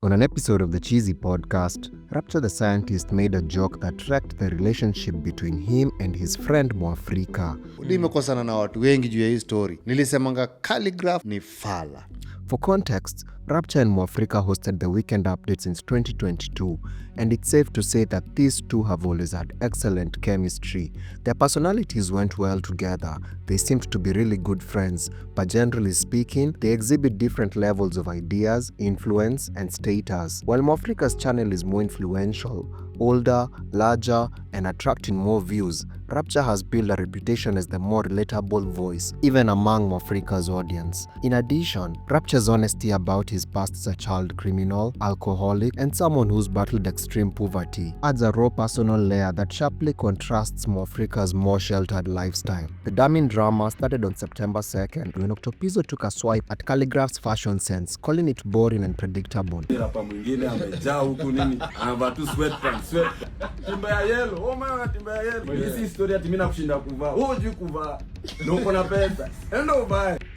On an episode of the Chizzi Podcast, Rapcha the Sayantist made a joke that wrecked the relationship between him and his friend Mwafreeka. Nimekosana na watu wengi juu ya hii story. Nilisemanga Khaligraph ni fala. For context, Rapcha and Mwafreeka hosted the weekend update since 2022, and it's safe to say that these two have always had excellent chemistry. Their personalities went well together. They seemed to be really good friends, but generally speaking, they exhibit different levels of ideas, influence, and status. While Mwafreeka's channel is more influential, older, larger, and attracting more views, Rapcha has built a reputation as the more relatable voice, even among Mwafreeka's audience. In addition, Rapcha's honesty about his past as a child criminal, alcoholic, and someone who's battled extreme poverty adds a raw personal layer that sharply contrasts Mwafreeka's more sheltered lifestyle. The damning drama started on September 2nd when Octopizzo took a swipe at Khaligraph's fashion sense, calling it boring and predictable.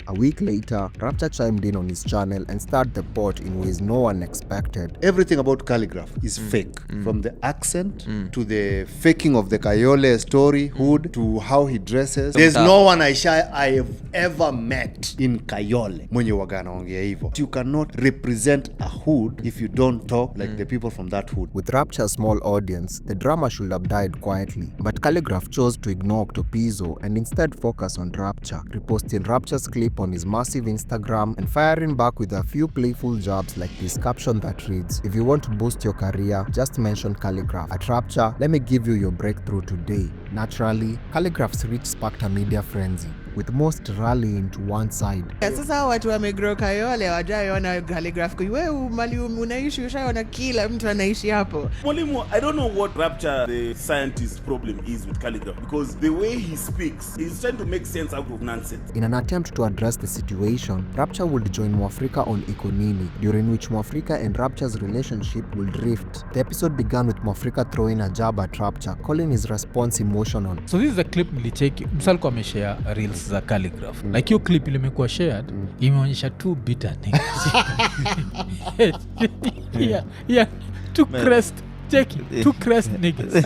A week later, Rapcha chimed in on his channel and started the pot in ways no one expected. Everything about Khaligraph is fake. From the accent to the faking of the Kayole story, hood, to how he dresses. There's no one I have ever met in Kayole mwenye wagana ongea hivyo. You cannot represent a hood if you don't talk like the people from that hood. With Rapcha's small audience, the drama should have died quietly, but Khaligraph chose to ignore Octopizzo and instead focus on Rapcha, reposting Rapcha's clip on his massive Instagram and firing back with a few playful jabs like this caption that reads, "If you want to boost your career, just mention Khaligraph. At Rapcha, let me give you your breakthrough today." Naturally, Khaligraph's reach sparked a media frenzy, with most rallying to one side. Sasa watu wamegrow Kayole wajaona Khaligraph kwa wewe mali unaishi ushaona kila mtu anaishi hapo. Mwalimu, I don't know what Rapcha the Sayantist problem is with Khaligraph, because the way he speaks, he's trying to make sense out of nonsense. In an attempt to address the situation, Rapcha would join Mwafreeka on Iko Nini, during which Mwafreeka and Rapcha's relationship would drift. The episode began with Mwafreeka throwing a jab at Rapcha, calling his response emotional. So this is a clip nilicheki, msalko ameshare reels za Khaligraph. Like hiyo clip ilimekuwa shared, imeonyesha two bitter niggas. Yeah, two crest. Two crest niggas.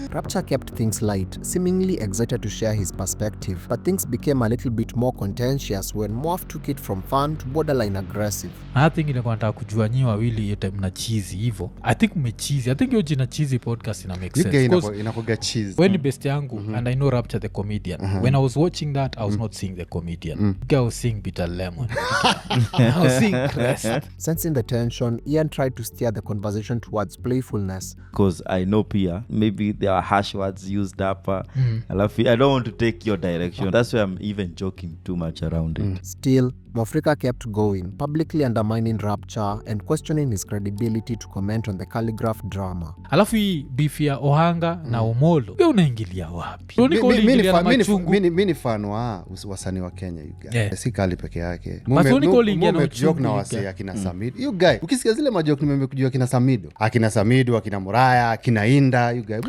Rapcha kept things light, seemingly excited to share his perspective, but things became a little bit more contentious when Mwaf took it from fun to borderline aggressive. I think nilikuwa nataka kujua nyi wawili yote mna Chizzi hivyo. I think mmechizi. I think hiyo jina Chizzi Podcast ina make sense. Inakuga cheese. When the best yangu and I know Rapcha the comedian. When I was watching that, I was not seeing the comedian. I was seeing bitter lemon. I was seeing crest. Sensing the tension, Ian tried to steer the conversation towards playfulness. Because I know Pia, maybe there are harsh words used up. I don't want to take your direction. That's why I'm even joking too much around it. Still, Mwafreeka kept going, publicly undermining Rapcha and questioning his credibility to comment on the Khaligraph drama. Alafu hii beef ya Ohanga na Omolo, wewe unaingilia wapi? Mimi ni fan wa wasanii wa Kenya, you guys. Yeah. Si Kali peke yake. Joke na wasanii akina Samido. You guys, ukisikia zile majoke nimekujua akina Samido, akina Muraya, akina Inda, you guys.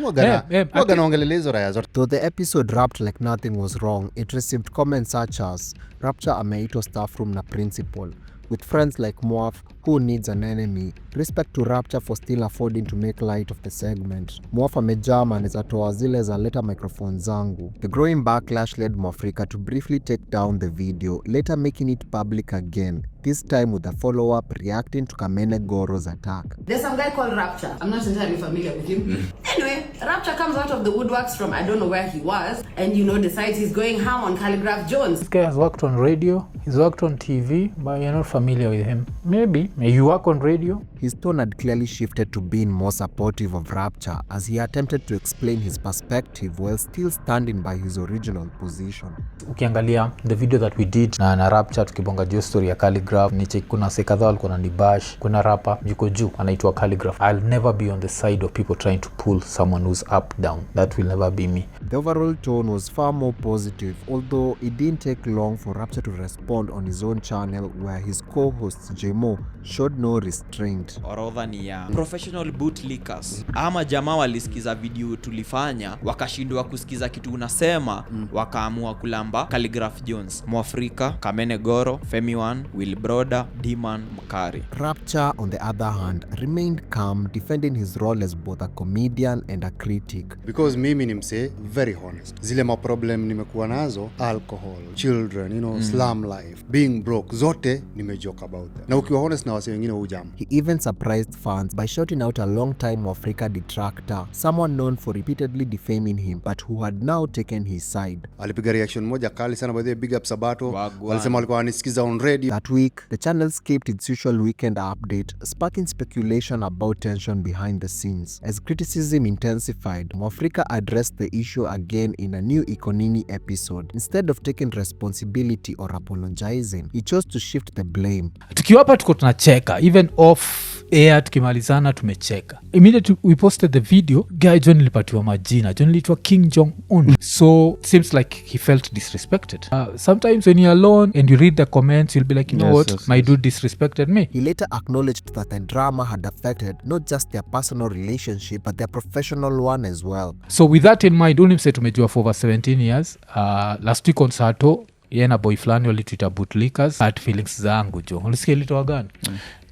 Mwaga naongelelea hizo raya zote. Though the episode wrapped like nothing was wrong, it received comments such as, Rapcha ameitwa staff room na principal. With friends like Mwaf, who needs an enemy? Respect to Rapcha for still affording to make light of the segment. Mwaf amejama anezatoa zile za leta microphone zangu. The growing backlash led Mwafreeka to briefly take down the video, later making it public again, this time with a follow-up reacting to Kamene Goro's attack. There's some guy called Rapcha. I'm not entirely familiar with him. Anyway, Rapcha comes out of the woodworks from I don't know where he was, and decides he's going ham on Khaligraph Jones. This guy has worked on radio, he's worked on TV, but you're not familiar with him. Maybe you work on radio? His tone had clearly shifted to being more supportive of Rapcha as he attempted to explain his perspective while still standing by his original position. Ukiangalia the video that we did na Rapcha tukibonga juu story ya Khaligraph, niche kuna sekadha walikuwa nanibash, kuna rapa yuko juu anaitwa Khaligraph. I'll never be on the side of people trying to pull someone who's up down. That will never be me. The overall tone was far more positive, although it didn't take long for Rapcha to respond on his own channel where his co-host Jemo showed no restraint. orodha ni ya professional bootlickers. Ama jamaa walisikiza video tulifanya, wakashindwa kusikiza kitu unasema, wakaamua kulamba Khaligraph Jones, Mwafreeka, Kamene Goro, Femi One, Will Broda, Diman Mkari. Rapcha, on the other hand, remained calm, defending his role as both a comedian and a critic. Because mimi ni msee very honest. Zile maproblem nimekuwa nazo, alcohol, children, slum life, being broke, zote nimejoke about that. Na ukiwa honest na wase wengine hujambo. He even surprised fans by shouting out a long-time Mwafreeka detractor, someone known for repeatedly defaming him, but who had now taken his side. Alipiga reaction moja kali sana, by the way, big up Sabato. Walisema walikuwa wanisikiza on radio. That week, the channel skipped its usual weekend update, sparking speculation about tension behind the scenes. As criticism intensified, Mwafreeka addressed the issue again in a new Iko Nini episode. Instead of taking responsibility or apologizing, he chose to shift the blame. Tukiwa hapa tuko tunacheka, even off air tukimalizana tumecheka. Immediately we posted the video, guy John ilipatiwa majina. John ilitwa King Jong-un. So it seems like he felt disrespected. Sometimes when you're alone and you read the comments, you'll be like, you know what, my dude disrespected me. He later acknowledged that the drama had affected not just their personal relationship, but their professional one as well. So with that in mind, ulimse tumejua for over 17 years. Last week on Sato, yena boy flani walitwita bootlickers. Hard feelings zangu jo. Ulisikia ilitoa gani?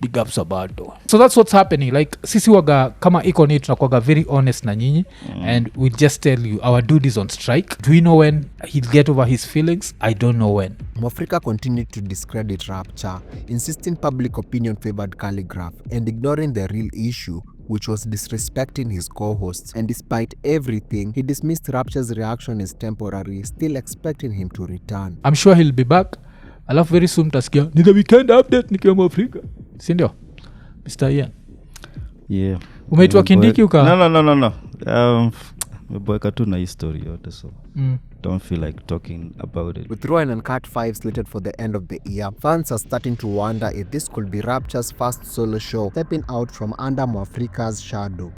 Big ups about it. So that's what's happening. Like sisi waga kama Iko Nini tunakuwaga very honest na nyinyi, and we just tell you our dude is on strike. Do we know when he'll get over his feelings? I don't know when. Mwafreeka continued to discredit Rapcha, insisting public opinion favored Khaligraph and ignoring the real issue, which was disrespecting his co-hosts. And despite everything, he dismissed Rapcha's reaction as temporary, still expecting him to return. I'm sure he'll be back. Alafu very soon tasikia ni the weekend update nikiwa Mwafreeka. Si ndio? Mr. Ian. Yeah. Umeitwa Kindiki uka? No. Meboeka tu na history yote, so don't feel like talking about it. With Raw and Uncut 5 slated for the end of the year, fans are starting to wonder if this could be Rapcha's first solo show, stepping out from under Mwafreeka's shadow.